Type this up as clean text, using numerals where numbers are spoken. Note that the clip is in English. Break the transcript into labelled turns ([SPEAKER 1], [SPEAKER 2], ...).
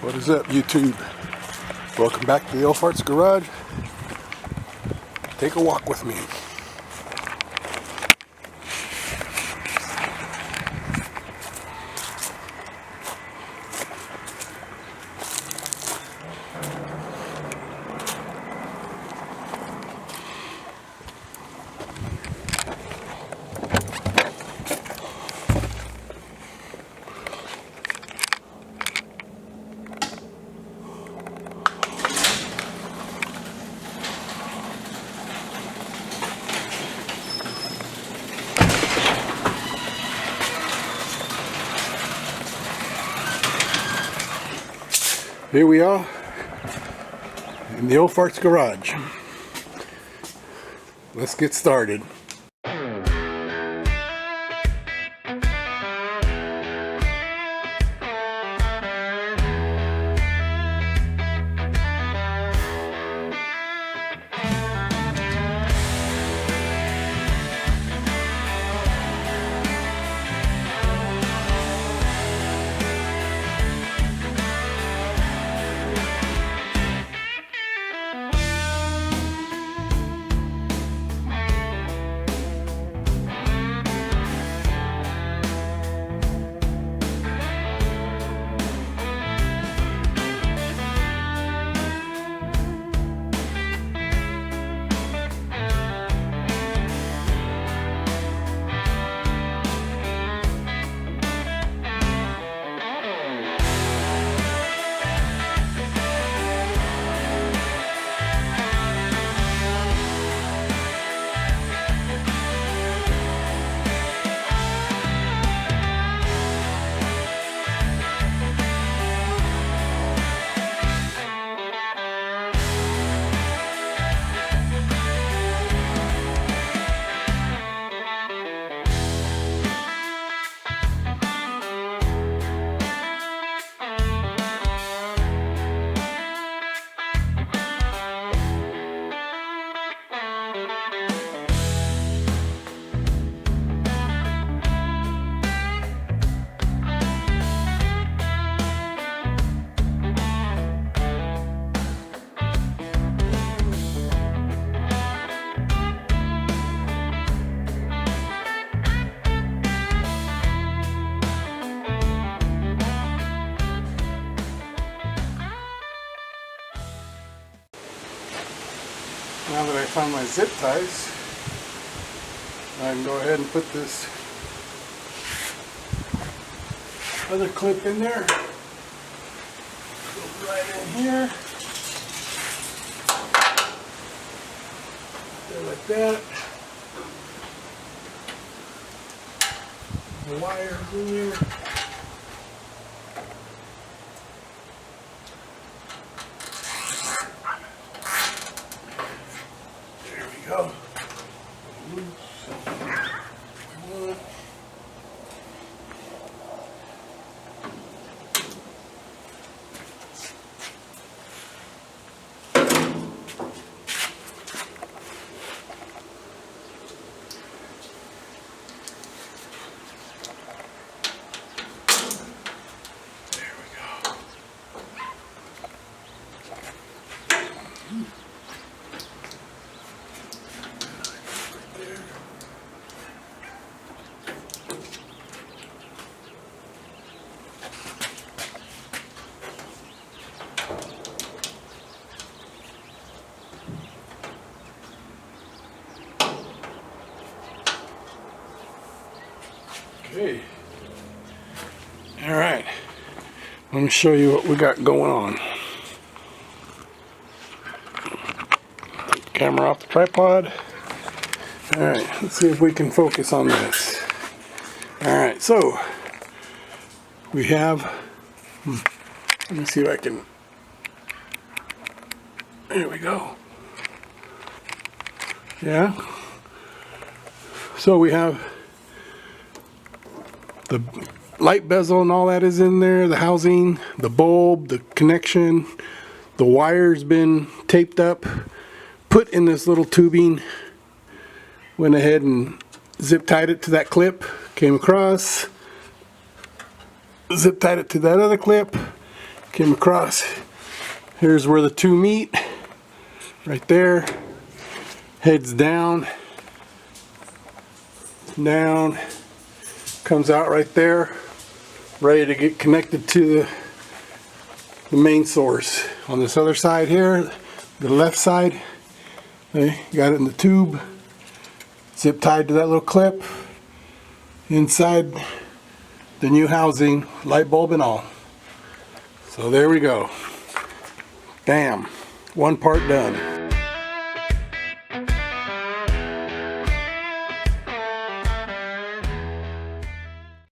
[SPEAKER 1] What is up, YouTube? Welcome back to the Old Farts Garage. Take a walk with me. Here we are in the Old Farts Garage. Let's get started. Now that I found my zip ties, I can go ahead and put this other clip in there. Go right in here. There like that. The wire's in there. Go. Okay. All right. Let me show you what we got going on. Take the camera off the tripod. All right. Let's see if we can focus on this. All right. So we have. Let me see if I can. There we go. Yeah. So we have the light bezel and all that is in there, the housing, the bulb, the connection, the wire's been taped up, put in this little tubing, went ahead and zip tied it to that clip, came across, zip tied it to that other clip, Came across. Here's where the two meet. Right there. Heads down. Down. Comes out right there. Ready to get connected to the main source. On this other side here, the left side, okay, got it in the tube. Zip tied to that little clip. Inside the new housing, light bulb and all. So there we go. Bam. One part done.